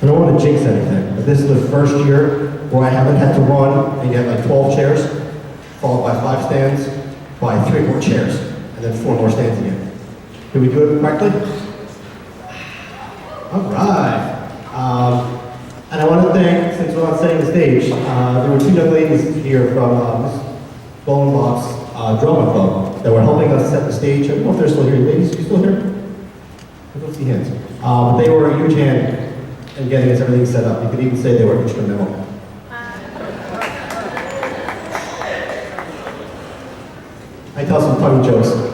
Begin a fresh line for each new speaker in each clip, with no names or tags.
I don't want to jinx anything, but this is the first year where I haven't had to run and get like 12 chairs, followed by 5 stands, by 3 more chairs, and then 4 more stands again. Did we do it correctly? All right. And I want to thank, since we're not setting the stage, there were 2 young ladies here from this Bone Box Drama Club that were helping us set the stage. I don't know if they're still here. Ladies, you still here? I don't see hands. But they were a huge hand in getting us everything set up. You could even say they were instrumental. I tell some funny jokes.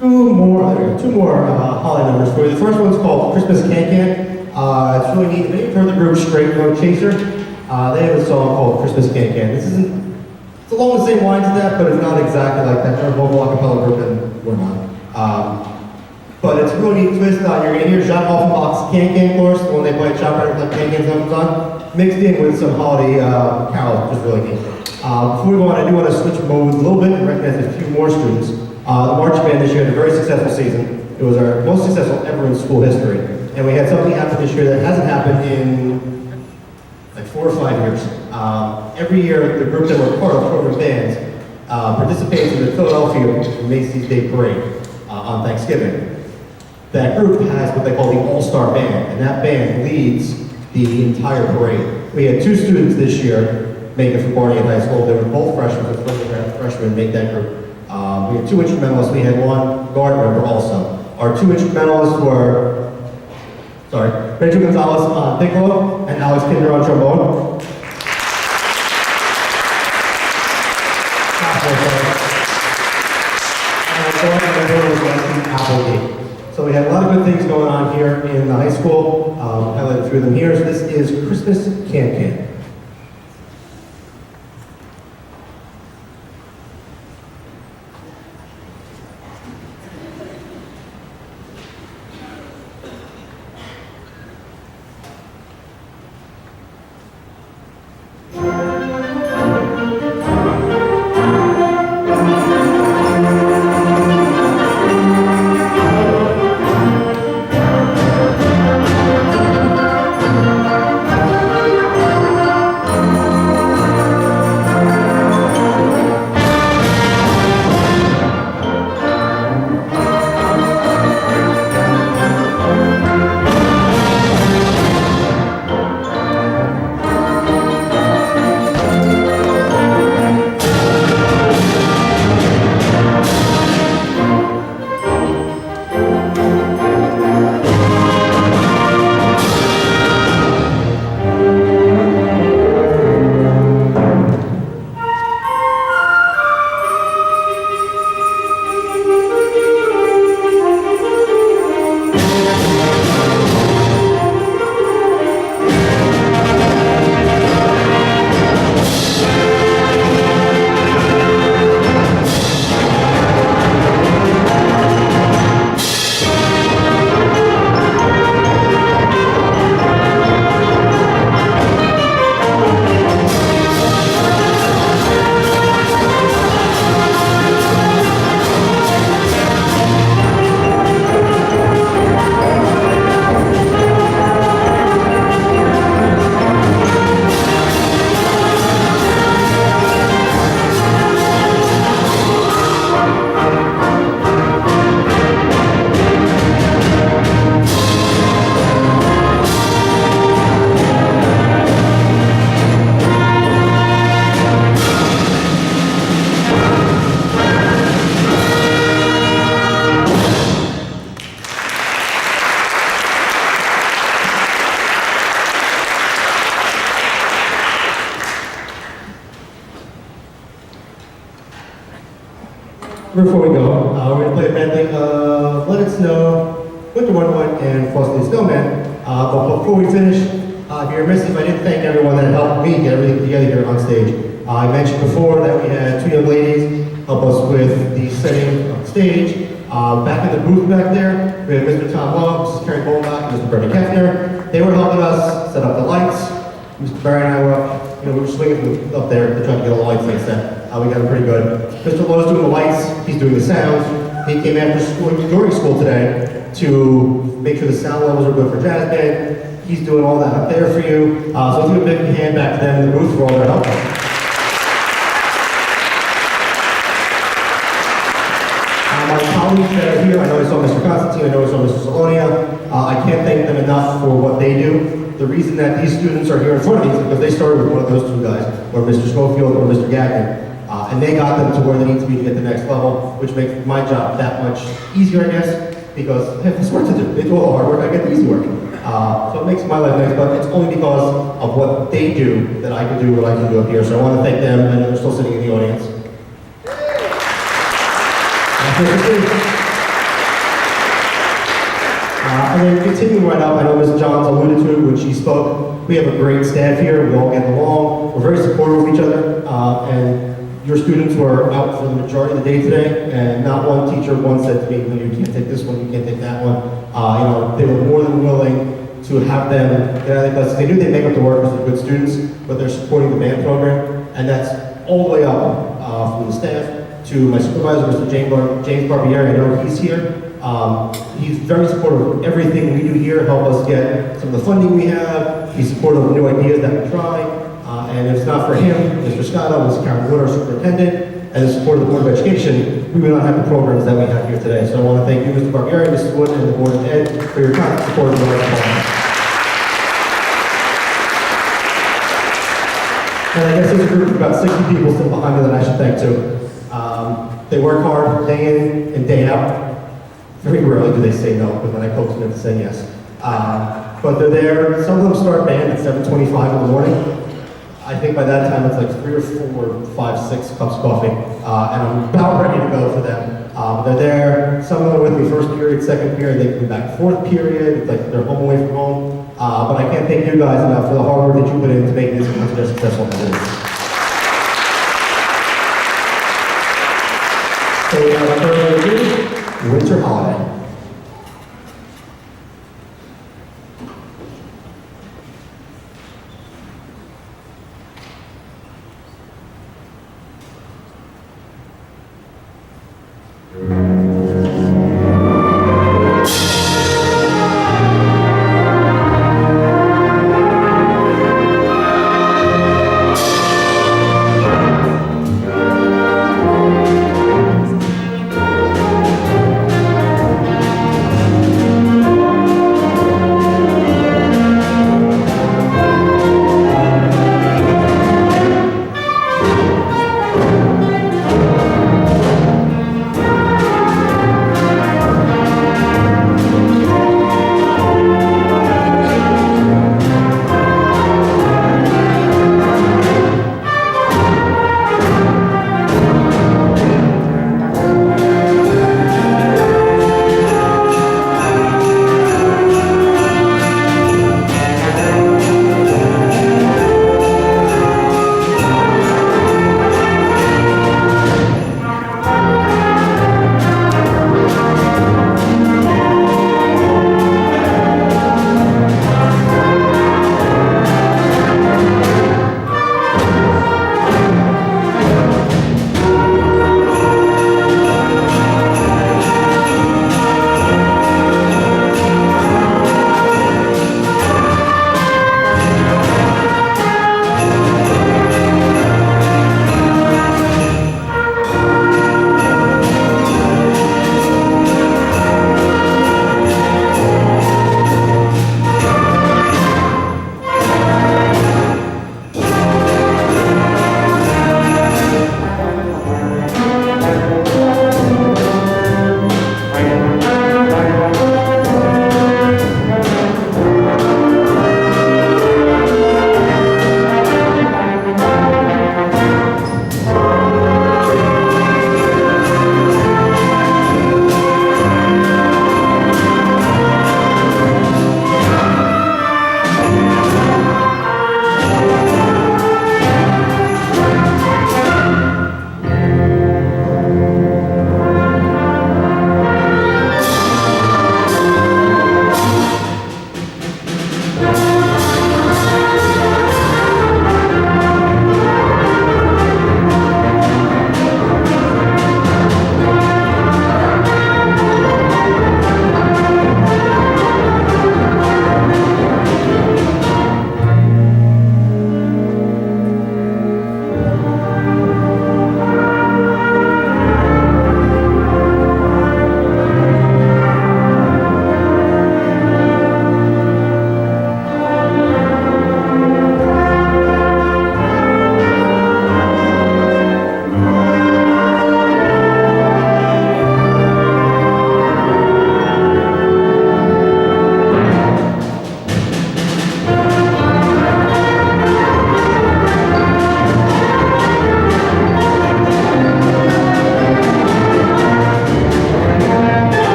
two more holiday numbers for you. The first one's called Christmas Can-Can. It's really neat. Have you heard the group Straight No Chaser? They have a song called Christmas Can-Can. It's along the same lines as that, but it's not exactly like that. They're a vocal a cappella group, and we're not. But it's a really neat twist. You're going to hear Jacques Offenbach's Can-Can chorus when they play Chop Right with Can-Can comes on, mixed in with some holiday carols, which is really neat. Before we go on, I do want to switch modes a little bit and recognize a few more students. The march band this year had a very successful season. It was our most successful ever in school history. And we had something happen this year that hasn't happened in like 4 or 5 years. Every year, the group that we're part of, CombinedBands, participates in the Philadelphia Macy's Day Parade on Thanksgiving. That group has what they call the All-Star Band, and that band leads the entire parade. We had 2 students this year make it from Barney High School. They were both freshmen, but freshmen make that group. We had 2 instrumentalists. We had 1 guard member also. Our 2 instrumentalists were, Rachel Gonzalez on piccolo and Alex Kinder on trombone. So we had a lot of good things going on here in the high school. Highlighted through them here. So this is Christmas Can-Can. Before we go, we're going to play a medley of Let It Snow, Winter Wonderland, and Frosty the Snowman. But before we finish, if you're missing, I didn't thank everyone that helped me get everything together here on stage. I mentioned before that we had 2 young ladies help us with the setting of the stage. Back in the booth back there, we had Mr. Tom Lowe, Mrs. Karen Bolbach, and Mr. Bernie Keffner. They were helping us set up the lights. Mr. Barry and I were up, we were swinging up there to try to get all the lights like that. We got them pretty good. Mr. Lowe's doing the lights, he's doing the sounds. He came after school, during school today to make sure the sound levels are good for jazz band. He's doing all that up there for you. So let's give a big hand back to them in the booth for all their help. My colleagues that are here, I know I saw Mr. Constantine, I know I saw Mr. Salonia. I can't thank them enough for what they do. The reason that these students are here in front of me is because they started with one of those 2 guys, or Mr. Schofield or Mr. Gagnon. And they got them to where they need to be to get the next level, which makes my job that much easier, I guess, because I have this work to do. They do all the hard work, I get the easy work. So it makes my life nice, but it's only because of what they do that I can do what I can do up here. So I want to thank them. I know they're still sitting in the audience. And then continuing right up, I know Ms. Johns alluded to it when she spoke. We have a great staff here. We all get along. We're very supportive of each other. And your students were out for the majority of the day today, and not one teacher once said to me, "No, you can't take this one, you can't take that one." They were more than willing to have them get out of the class. They knew they'd make up the work because they're good students, but they're supporting the band program, and that's all the way up from the staff to my supervisor, Mr. James Barbieri. I know he's here. He's very supportive of everything we do here, help us get some of the funding we have. He's supportive of new ideas that we try. And if it's not for him, Mr. Scotto, Ms. Karen Wood, our superintendent, and the support of the Board of Education, we would not have the programs that we have here today. So I want to thank you, Mr. Barbieri, Mrs. Wood, and the Board of Ed for your constant support of the Board. And I guess there's a group of about 60 people still behind me that I should thank too. They work hard day in and day out. Very rarely do they say no, but when I coach them to say yes. But they're there. Some of them start band at 7:25 in the morning. I think by that time it's like 3 or 4, 5, 6 cups of coffee, and I'm about ready to go for them. They're there. Some of them are with me first period, second period. They come back fourth period. It's like they're home away from home. But I can't thank you guys enough for the hard work that you put in to make this concert as successful as it is. So without further ado, Winter Holiday.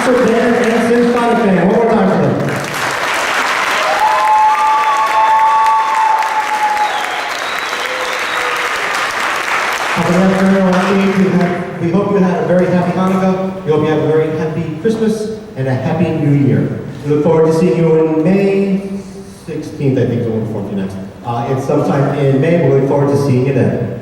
concert band and symphonic band. One more time for them. We hope you had a very happy Hanukkah. We hope you have a very happy Christmas and a happy New Year. We look forward to seeing you in May 16th, I think is when we'll perform for you next. It's sometime in May. We look forward to seeing you then.